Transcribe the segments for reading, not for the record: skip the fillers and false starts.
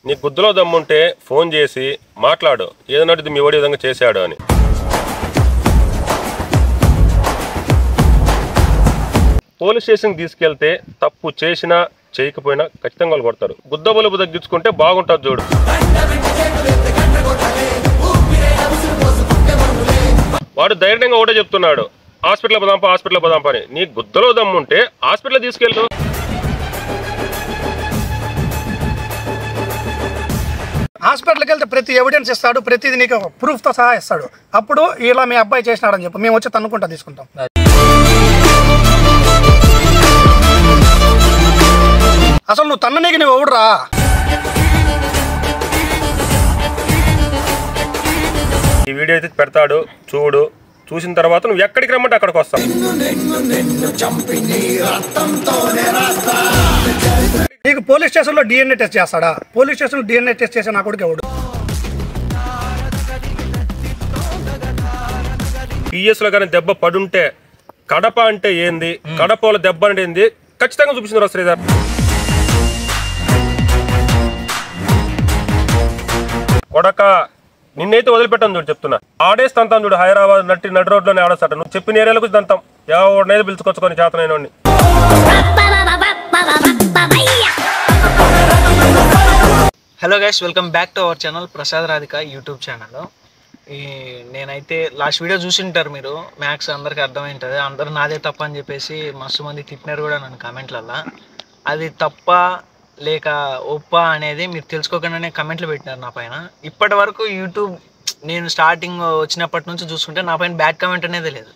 నీ గుద్దులో దమ్ముంటే ఫోన్ చేసి మాట్లాడు, ఏదన్నట్టు ఇది మీ వాడి విధంగా చేశాడు అని. పోలీస్ స్టేషన్కి తీసుకెళ్తే తప్పు చేసినా చేయకపోయినా ఖచ్చితంగా వాళ్ళు కొడతారు. గుద్ద బలుపు తగ్గించుకుంటే బాగుంటుంది చూడు. వాడు ధైర్యంగా ఒకటే చెప్తున్నాడు, హాస్పిటల్ పోదాంపా అని. నీ గుద్దలో దమ్ముంటే హాస్పిటల్ తీసుకెళ్ళు. హాస్పిటల్కి వెళ్తే ప్రతి ఎవిడెన్స్ ఇస్తాడు, ప్రతిది నీకు ప్రూఫ్తో సహా ఇస్తాడు. అప్పుడు ఇలా మీ అబ్బాయి చేసినాడని చెప్పి మేము వచ్చి తన్నుకుంటా తీసుకుంటాం. అసలు నువ్వు తన్ననీకి నువ్వు ఎవడురా? ఈ వీడియో అయితే పెడతాడు చూడు, చూసిన తర్వాత నువ్వు ఎక్కడికి రమ్మంటే అక్కడికి వస్తావు. నీకు పోలీస్ స్టేషన్లో DNA టెస్ట్ చేస్తాడా? పోలీస్ స్టేషన్లో DNA టెస్ట్ చేసే నా కొడుకు ఎవడు? పిఎస్లో కానీ దెబ్బ పడుంటే కడప అంటే ఏంది, కడపలో దెబ్బ అంటే ఏంది ఖచ్చితంగా చూపించారు శ్రీధర్. కొడక నిన్నైతే వదిలిపెట్టాను చూడు, చెప్తున్నా. ఆడేస్తాను చూడు, హైదరాబాద్ నడి రోడ్లోనే ఆడేస్తాట. నువ్వు చెప్పిన ఏరియాలకు దంతాం, ఎవరినైతే పిలుచుకొచ్చుకొని చేతనైన. Hello guys, welcome back to our channel Prasad Radhika YouTube channel. నేనైతే లాస్ట్ వీడియో చూసింటారు మీరు, మ్యాథ్స్ అందరికి అర్థమైంటుంది. అందరూ నాదే తప్ప అని చెప్పేసి మస్తు మంది తిట్టినారు కూడా నన్ను కామెంట్లల్లో. అది తప్ప లేక ఒప్ప అనేది మీరు తెలుసుకోకుండానే కమెంట్లు పెట్టినారు నా పైన. ఇప్పటి వరకు యూట్యూబ్ నేను స్టార్టింగ్ వచ్చినప్పటి నుంచి చూసుకుంటే నా పైన బ్యాడ్ కమెంట్ అనేది లేదు.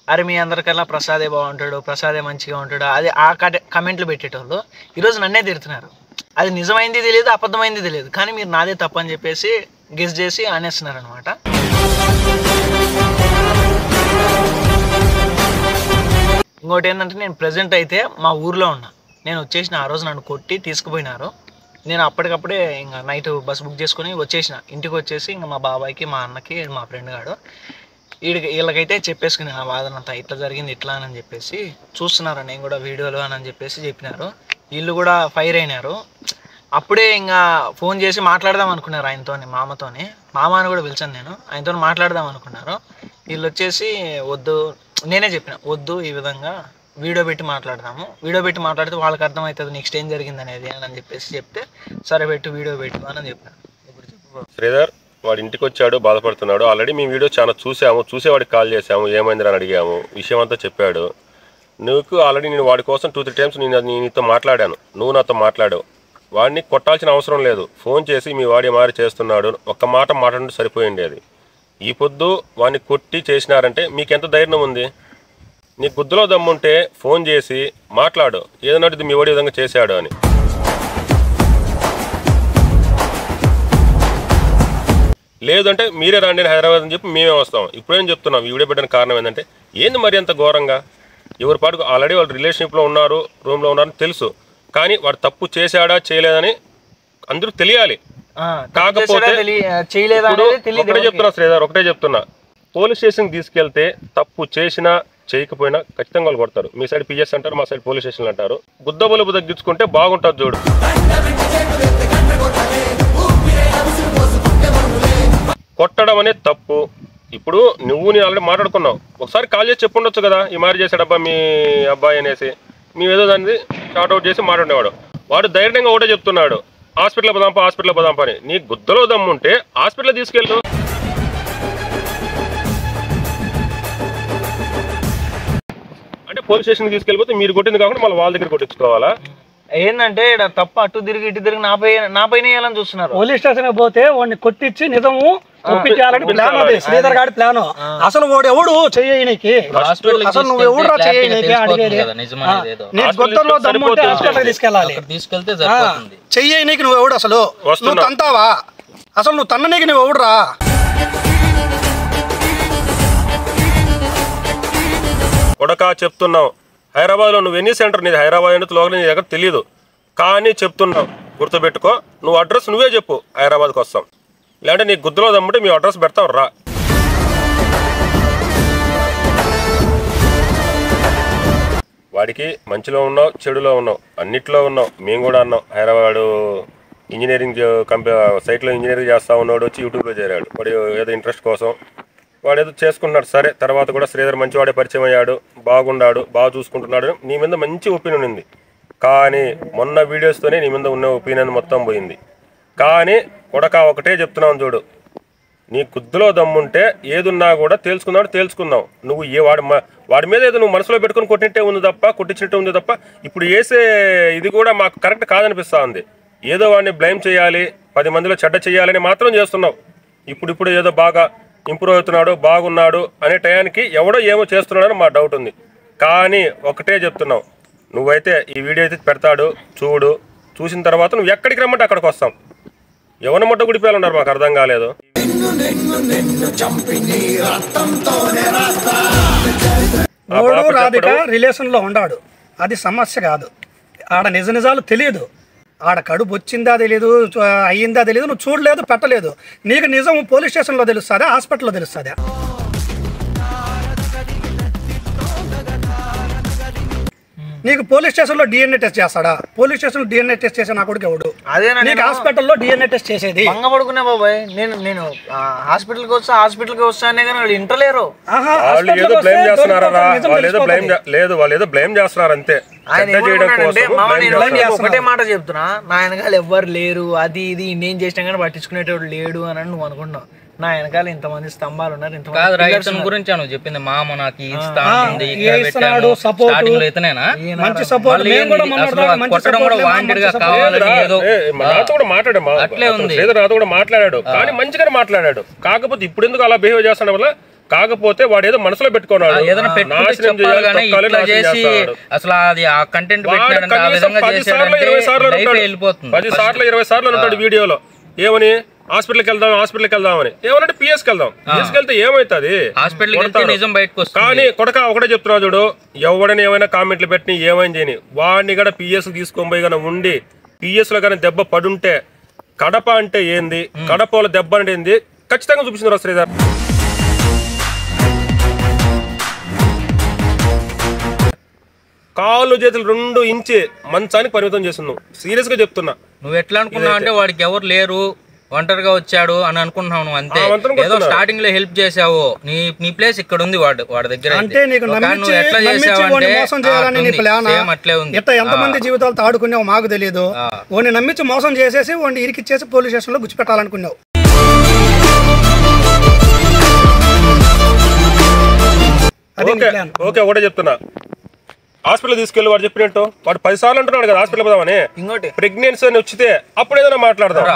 అరే మీ అందరికల్లా ప్రసాదే బాగుంటాడు, ప్రసాదే మంచిగా ఉంటాడు, అది ఆ కమెంట్లు పెట్టేటోళ్ళు ఈరోజు నన్నే తిడుతున్నారు. అది నిజమైంది తెలియదు, అబద్ధమైంది తెలియదు, కానీ మీరు నాదే తప్పు అని చెప్పేసి గెస్ చేసి అనేస్తున్నారు అనమాట. ఇంకోటి ఏంటంటే, నేను ప్రజెంట్ అయితే మా ఊర్లో ఉన్నా. నేను వచ్చేసిన ఆ రోజు నన్ను కొట్టి తీసుకుపోయినారు. నేను అప్పటికప్పుడే ఇంకా నైట్ బస్ బుక్ చేసుకొని వచ్చేసిన. ఇంటికి వచ్చేసి ఇంకా మా బాబాయ్కి, మా అన్నకి, మా ఫ్రెండ్ గాడు వీళ్ళకైతే చెప్పేసుకుని ఆ వాదనంతా ఇట్లా జరిగింది ఇట్లా అని చెప్పేసి చూస్తున్నారు. నేను కూడా వీడియోలు అని చెప్పేసి చెప్పినారు. వీళ్ళు కూడా ఫైర్ అయినారు. అప్పుడే ఇంకా ఫోన్ చేసి మాట్లాడదాం అనుకున్నారు ఆయనతో, మామతోని. మామ అని కూడా పిలిచాను నేను. ఆయనతో మాట్లాడదాం అనుకున్నారు. వీళ్ళు వచ్చేసి వద్దు, నేనే చెప్పిన వద్దు, ఈ విధంగా వీడియో పెట్టి మాట్లాడదాము, వీడియో పెట్టి మాట్లాడితే వాళ్ళకి అర్థమవుతుంది నెక్స్ట్ ఏం జరిగింది అనేది అని చెప్పేసి చెప్తే, సరే పెట్టు వీడియో పెట్టు అని చెప్పాను. ఇప్పుడు చెప్పు శ్రీధర్. వాడు ఇంటికి వచ్చాడు, బాధపడుతున్నాడు. ఆల్రెడీ మీ వీడియో చాలా చూసాము, చూసేవాడికి కాల్ చేసాము, ఏమైందని అడిగాము, విషయం అంతా చెప్పాడు. నువ్వు ఆల్రెడీ నేను వాడి కోసం 2-3 టైమ్స్ నేను నీతో మాట్లాడాను, నువ్వు నాతో మాట్లాడావు. వాడిని కొట్టాల్సిన అవసరం లేదు. ఫోన్ చేసి మీ వాడి మారి చేస్తున్నాడు, ఒక్క మాట మాట్లాడుతూ సరిపోయింది. అది ఈ పొద్దు వాడిని కొట్టి చేసినారంటే మీకెంత ధైర్యం ఉంది? నీ గుద్దులో దమ్ముంటే ఫోన్ చేసి మాట్లాడు, ఏదన్నట్టు ఇది మీ వాడి విధంగా చేశాడు అని. లేదంటే మీరే రాండి హైదరాబాద్ అని చెప్పి మేమే వస్తాం. ఇప్పుడేం చెప్తున్నాం, ఈ వీడియో పెట్టడానికి కారణం ఏంటంటే, ఏంది మరి అంత ఘోరంగా? ఎవరి పాటుకు ఆల్రెడీ వాళ్ళు రిలేషన్షిప్లో ఉన్నారు, రూమ్లో ఉన్నారని తెలుసు, కానీ వాడు తప్పు చేశాడా చేయలేదని అందరూ తెలియాలి. కాకపోతే ఒకటే చెప్తున్నా శ్రీధర్, ఒకటే చెప్తున్నా, పోలీస్ స్టేషన్కి తీసుకెళ్తే తప్పు చేసినా చేయకపోయినా ఖచ్చితంగా వాళ్ళు కొడతారు. మీ సైడ్ పిఎస్ అంటారు, మా సైడ్ పోలీస్ స్టేషన్లు అంటారు. గుద్ద బలుపు తగ్గించుకుంటే బాగుంటుంది చూడు. కొట్టడం అనేది తప్పు. ఇప్పుడు నువ్వు నేను ఆల్రెడీ మాట్లాడుకున్నావు, ఒకసారి కాల్ చేసి చెప్పుండొచ్చు కదా, ఈ మారి చేశాడబ్బా మీ అబ్బాయి అనేసి. మేమేదో దాన్ని షార్ట్అవుట్ చేసి మాట్లాడేవాడు. వాడు ధైర్యంగా ఒకటే చెప్తున్నాడు, హాస్పిటల్ పోదాంపా అని. నీ గుద్దలో దమ్ముంటే హాస్పిటల్ తీసుకెళ్ళు. అంటే పోలీస్ స్టేషన్కి తీసుకెళ్ళిపోతే మీరు కొట్టింది కాకుండా మళ్ళీ వాళ్ళ దగ్గర కొట్టించుకోవాలా? ఏంటంటే ఇక్కడ తప్ప అటు తిరిగి ఇటు తిరిగి నా పైన వేయాలని చూస్తున్నారు. పోలీస్ స్టేషన్ పోతే వాడిని కొట్టించి నిజము ఒప్పించాలని ప్లాన్ అది, శ్రీధర్ గారి ప్లాన్. అసలు వాడు ఎవడు చెయ్యనికి, అసలు నువ్వు ఎవడురా చెయ్యనికి అడిగేది? నీ గొంతులో దమ్ముంటే హాస్పిటల్ తీసుకెళ్ళాలి. చెయ్యనికి నువ్వు ఎవడు? అసలు నువ్వు తంతావా? అసలు నువ్వు తన్ననీకి నువ్వు ఎవడురా? కొడక చెప్తున్నావు, హైదరాబాద్లో నువ్వు ఎన్ని సెంటర్, నీది హైదరాబాద్ అనేది లోకల్ నీ దగ్గర తెలియదు, కానీ చెప్తున్నావు, గుర్తుపెట్టుకో. నువ్వు అడ్రస్ నువ్వే చెప్పు, హైదరాబాద్కి వస్తాం. లేదంటే నీ గుద్దులో దమ్ముంటే మీ అడ్రస్ పెడతాం రా. వాడికి మంచిలో ఉన్నావు, చెడులో ఉన్నావు, అన్నిట్లో ఉన్నావు. మేము కూడా అన్నాం హైదరాబాదు ఇంజనీరింగ్ సైట్లో ఇంజనీరింగ్ చేస్తా ఉన్నాడు, వచ్చి యూట్యూబ్లో చేరాడు. వాడు ఏదో ఇంట్రెస్ట్ కోసం వాడు ఏదో చేసుకుంటున్నాడు. సరే, తర్వాత కూడా శ్రీధర్ మంచివాడే పరిచయం అయ్యాడు, బాగున్నాడు, బాగా చూసుకుంటున్నాడు, నీ మీద మంచి ఒపీనియన్ ఉంది. కానీ మొన్న వీడియోస్తోనే నీ మీద ఉన్న ఒపీనియన్ మొత్తం పోయింది. కానీ కొడక ఒకటే చెప్తున్నావు చూడు, నీ కుద్దులో దమ్ముంటే ఏదున్నా కూడా తేల్చుకుందాం. నువ్వు వాడి మీద ఏదో నువ్వు మనసులో పెట్టుకుని కొట్టించినట్టు ఉంది తప్ప ఇప్పుడు వేసే ఇది కూడా మాకు కరెక్ట్ కాదనిపిస్తూ ఉంది. ఏదో వాడిని బ్లేమ్ చేయాలి, 10 మందిలో చెడ్డ చేయాలని మాత్రం చేస్తున్నావు. ఇప్పుడు ఏదో బాగా ఇంప్రూవ్ అవుతున్నాడు, బాగున్నాడు అనే టయానికి ఎవడో ఏమో చేస్తున్నాడని మా డౌట్ ఉంది. కానీ ఒకటే చెప్తున్నావు, నువ్వైతే ఈ వీడియో అయితే పెడతాడు చూడు, చూసిన తర్వాత నువ్వు ఎక్కడికి రమ్మంటే అక్కడికి వస్తాం. ఎవరి మొట్ట గుడిపోయాలన్నారు మాకు అర్థం కాలేదు. రాధిక రిలేషన్ లో ఉన్నాడు, అది సమస్య కాదు. ఆడ నిజాలు తెలియదు, ఆడ కడుపు వచ్చిందా తెలియదు, అయ్యిందా తెలియదు, నువ్వు చూడలేదు, పెట్టలేదు. నీకు నిజం పోలీస్ స్టేషన్లో తెలుస్తుందా, హాస్పిటల్లో తెలుస్తుందా? నీకు పోలీస్ స్టేషన్లో డిఎన్ఏ టెస్ట్ చేస్తాడా? పోలీస్ స్టేషన్లో డిఎన్ఏ టెస్ట్ చేసే నా కొడుకు ఎవడు? నీకు హాస్పిటల్లో డిఎన్ఏ టెస్ట్ చేసేది? పడుకునే బాబాయ్, నేను హాస్పిటల్కి వస్తానే కానీ వాళ్ళు ఇంటలేరు. వాళ్ళు ఏదో బ్లేమ్ చేస్తున్నారు అంతే. ఒకటే మాట చెప్తున్నా, నా వెనకాల ఎవ్వరు లేరు, అది ఇది నేను చేసినా కానీ పట్టించుకునేటోడు లేడు అని నువ్వు అనుకుంటున్నావు. నా వెనకాల ఇంతమంది స్తంభాలు ఉన్నారు. రైతు గురించి నువ్వు చెప్పింది మామ నాకు మాట్లాడాడు కానీ మంచిగానే మాట్లాడాడు. కాకపోతే ఇప్పుడు ఎందుకు అలా బిహేవ్ చేస్తాడు వల్ల, కాకపోతే వాడు ఏదో మనసులో పెట్టుకున్నాడు, అసలు అది ఆ కంటెంట్ 10 సార్లు 20 సార్లు ఉంటాడు వీడియోలో. ఏమని హాస్పిటల్కి వెళ్దామని ఏమనంటే పిఎస్కి వెళ్తే ఏమవుతుంది? కానీ కొడక ఒకటే చెప్తున్నావు చూడు, ఎవడని ఏమైనా కామెంట్లు పెట్టి ఏమైనా చేయని వాడిని కూడా పిఎస్ తీసుకొని పోయి కానీ ఉండి పిఎస్ లో కానీ దెబ్బ పడుంటే కడప అంటే ఏంది, కడపలో దెబ్బ అంటే ఏంది ఖచ్చితంగా చూపించింది శ్రీధర్. కాళ్ళు చేతులు 2 ఇంచి మంచానికి పరిమితం చేస్తున్నావు. సీరియస్ గా చెప్తున్నా. నువ్వు ఎట్లా అనుకున్నావు అంటే వాడికి ఎవరు లేరు, ఒంటరిగా వచ్చాడు అని అనుకుంటున్నావు నువ్వు అంతే. ఏదో స్టార్టింగ్ లో హెల్ప్ చేసావు, నీ ప్లేస్ ఇక్కడ ఉంది వాడి దగ్గర. అంటే నీకు నమ్మించి మోసం చేయాలని నీ ప్లాన్ అట్లే ఉంది. ఇట్లా ఎంతమంది జీవితాలతో ఆడుకున్నావు మాకు తెలియదు. వాడిని నమ్మించి మోసం చేసేసి వాడిని ఇరికిచ్చేసి పోలీస్ స్టేషన్ లో గుచ్చిపెట్టాలనుకున్నావు. ఓకే ఒకటే చెప్తున్నా, హాస్పిటల్ తీసుకెళ్ళి వాడు చెప్పినట్టు వాడు 10 సార్లు అంటున్నాడు కదా హాస్పిటల్ పోదామని. ప్రెగ్నెన్సీ అని వచ్చితే అప్పుడు ఏదైనా మాట్లాడదాం.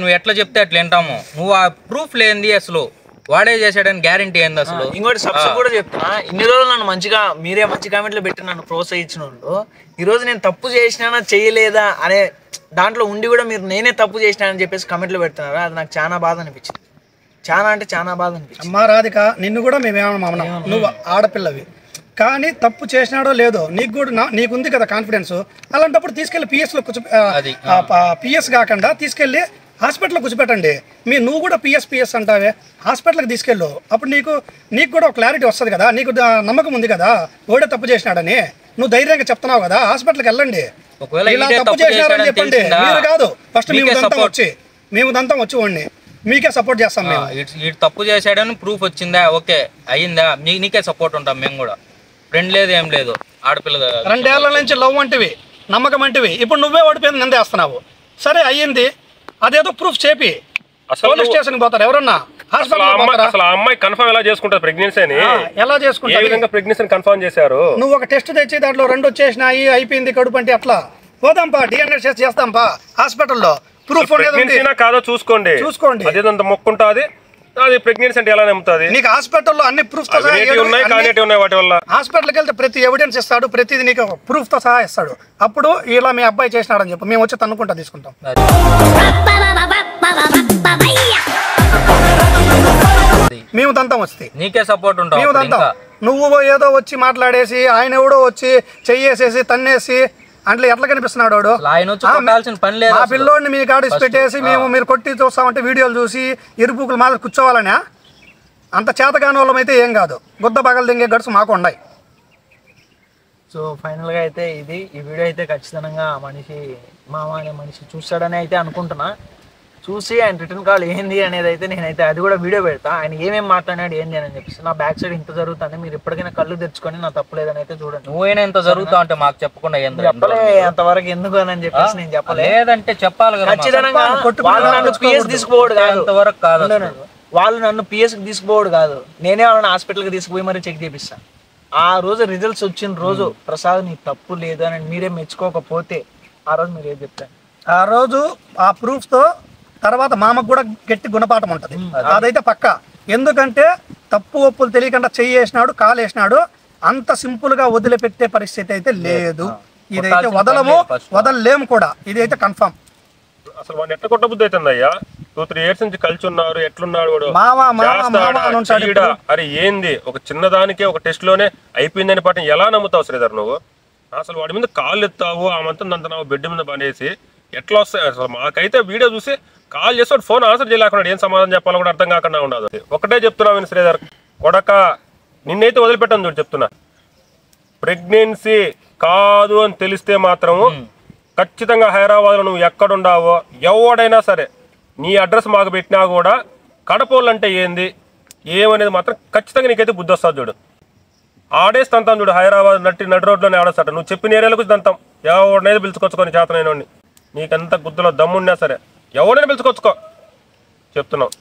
నువ్వు ఎట్లా చెప్తే అట్లా వింటాము. నువ్వు ఆ ప్రూఫ్ లేనిది అసలు వాడే చేశాడని గ్యారంటీ ఏంది అసలు? ఇంకోటి సబ్సిడీ కూడా చెప్తున్నా, ఇన్ని రోజులు నన్ను మీరే మంచి కామెంట్లు పెట్టి నన్ను ప్రోత్సహించిన వాళ్ళు ఈ రోజు నేను తప్పు చేసినా చేయలేదా అనే దాంట్లో ఉండి కూడా మీరు నేనే తప్పు చేసినా అని చెప్పేసి కామెంట్లు పెడుతున్నారు. అది నాకు చాలా బాధ అనిపించింది, చాలా అంటే చాలా బాధ అనిపించింది. అమ్మా రాధిక, నిన్ను కూడా మేమేమన్నా, నువ్వు ఆడపిల్లవి కానీ తప్పు చేసినాడో లేదో నీకుంది కదా కాన్ఫిడెన్స్. అలాంటప్పుడు తీసుకెళ్ళి పిఎస్ కాకుండా తీసుకెళ్ళి హాస్పిటల్కి కూర్చోపెట్టండి. నువ్వు కూడా పిఎస్ అంటావే, హాస్పిటల్కి తీసుకెళ్ళు. అప్పుడు నీకు కూడా ఒక క్లారిటీ వస్తుంది కదా, నీకు నమ్మకం ఉంది కదా ఓడే తప్పు చేసినాడని. నువ్వు ధైర్యంగా చెప్తున్నావు కదా, హాస్పిటల్కి వెళ్ళండి. ఇలా తప్పు చేసినారని చెప్పండి. మీరు కాదు, ఫస్ట్ మేము దంతం వచ్చి వాడిని మీకే సపోర్ట్ చేస్తాం. మేము తప్పు చేశాడని ప్రూఫ్ వచ్చిందా, ఓకే అయ్యిందా, నీకే సపోర్ట్ ఉంటాం. మేము కూడా ఫ్రెండ్ లేదు ఏం లేదు, ఆడపిల్ల 2 ఏళ్ల నుంచి లవ్ అంటివి, నమ్మకం అంటివి, ఇప్పుడు నువ్వే ఓడిపోయింది నిందేస్తున్నావు. సరే అయ్యింది, అదేదో ప్రూఫ్ చేపి పోలీస్ స్టేషన్ పోతారు ఎవరన్నా. అమ్మాయి కన్ఫర్మ్ ఎలా చేసుకుంటారు ప్రెగ్నెన్సీ అని? ఎలా చేసుకుంటారు? ప్రెగ్నెన్సీ కన్ఫర్మ్ చేశారు. నువ్వు ఒక టెస్ట్ తెచ్చి దాంట్లో 2 వచ్చేసినాయి, అయిపోయింది కడుపు అంటే అట్లా పోదాంపా, డిఎన్ఏ టెస్ట్ చేస్తాంపా హాస్పిటల్లో. ప్రూఫ్ కాదో చూసుకోండి. అదేంత మొక్కుంటుంది, అది ప్రెగ్నెన్సీ అంటే ఎలా నమ్ముతుంది? నీకు హాస్పిటల్లో అన్ని ప్రూఫ్ ఉన్నాయి, వాటి వల్ల హాస్పిటల్కి వెళ్తే ప్రతి ఎవిడెన్స్ ఇస్తాడు, ప్రతిది నీకు ప్రూఫ్ తో సహా ఇస్తాడు. అప్పుడు ఇలా మీ అబ్బాయి చేసినాడని చెప్పి మేము వచ్చి తన్నుకుంటా తీసుకుంటాం. మేము దంతం వస్తే నీకే సపోర్ట్ ఉంటాం. మేము దంతం, నువ్వు ఏదో వచ్చి మాట్లాడేసి ఆయన ఎవడో వచ్చి చెయ్యేసేసి తన్నేసి అంటే ఎట్లా కనిపిస్తున్నాడు వాడు? ఆ పిల్లోడిని మీ కాడ పెట్టేసి మీరు కొట్టి చూస్తామంటే వీడియోలు చూసి ఇరుపుకులు మాదిరి కూర్చోవాలనే అంత చేతగాని వాళ్ళమైతే ఏం కాదు. గుద్ద పగలు దింగే గడుసు మాకు ఉన్నాయి. సో ఫైనల్గా అయితే ఇది ఈ వీడియో అయితే ఖచ్చితంగా మనిషి మామ అనే మనిషి చూస్తాడని అయితే అనుకుంటున్నా. చూసి ఆయన రిటర్న్ కాల్ ఏంది అనేది అయితే నేనైతే అది కూడా వీడియో పెడతా, ఆయన ఏమేమి మాట్లాడాడు ఏంది అని చెప్పేసి. నా బ్యాక్ సైడ్ ఇంత జరుగుతుంది, మీరు ఎప్పటికైనా కళ్ళు తెచ్చుకొని నా తప్పు లేదని అయితే చూడండి. నువ్వైనా ఇంత జరుగుతా అంటే మాకు చెప్పకుండా చెప్పలే అంతవరకు ఎందుకు అని చెప్పేసి నేను చెప్పలే. లేదంటే చెప్పాలి కదా. ఖచ్చితంగా వాళ్ళు నన్ను పిఎస్ తీసుకోవడు కాదు, అంతవరకు కాదు. వాళ్ళు నన్ను పిఎస్కి తీసుకోవడు కాదు, నేనే వాళ్ళని హాస్పిటల్కి తీసుకుపోయి మరి చెక్ చేపిస్తాను. ఆ రోజు రిజల్ట్స్ వచ్చిన రోజు ప్రసాద్ నీ తప్పు లేదు అని మీరే మెచ్చుకోకపోతే ఆ రోజు మీరు ఏం చెప్తారు? ఆ రోజు ఆ ప్రూఫ్ తో తర్వాత మామకు కూడా గట్టి గుణపాఠం ఉంటది, అదైతే పక్కా. ఎందుకంటే తప్పు ఒప్పులు తెలియకుండా చెయ్యేసినాడు, కాలేసినాడు, అంత సింపుల్ గా వదిలిపెట్టే పరిస్థితి అయితే లేదు. ఇదైతే వదలలేము కూడా, ఇదైతే కన్ఫర్మ్. అసలు వాడిని ఎట్లా కొట్ట బుద్ధి అవుతుంది అయ్యా? 2-3 years నుంచి కలిసి ఉన్నారు, ఎట్లున్నాడు వాడు? అరే ఏంది ఒక చిన్నదానికే ఒక టెస్ట్ లోనే అయిపోయిందని పాటం ఎలా నమ్ముతావు శ్రీధర్ నువ్వు? అసలు వాడి మీద కాళ్ళు ఎత్తావు, ఆ మంతం అంత బెడ్ మీద పడేసి ఎట్లా వస్తాయి? అసలు మాకైతే వీడియో చూసి కాల్ చేసి ఫోన్ ఆన్సర్ చేయలేకున్నాడు, ఏం సమాధానం చెప్పాలో కూడా అర్థం కాకుండా ఉండదు. ఒకటే చెప్తున్నావు శ్రీధర్ కొడక, నిన్నైతే వదిలిపెట్టాను చూడు చెప్తున్నా. ప్రెగ్నెన్సీ కాదు అని తెలిస్తే మాత్రము ఖచ్చితంగా హైదరాబాద్లో నువ్వు ఎక్కడుండావో ఎవడైనా సరే నీ అడ్రస్ మాకు పెట్టినా కూడా కడపోళ్ళు అంటే ఏంది ఏమనేది మాత్రం ఖచ్చితంగా నీకైతే బుద్ధి వస్తుంది చూడు. ఆడేసి తంతాం చూడు, హైదరాబాద్ నడి రోడ్లోనే ఆడేస్తాడు. నువ్వు చెప్పిన ఏరియాలకు తంతాం, ఎవడనైతే పిలుచుకొచ్చుకొని చేతనైన నీకంత గుద్దులో దమ్మున్నా సరే ఎవడైనా పిలుచుకొచ్చుకో చెప్తున్నావు.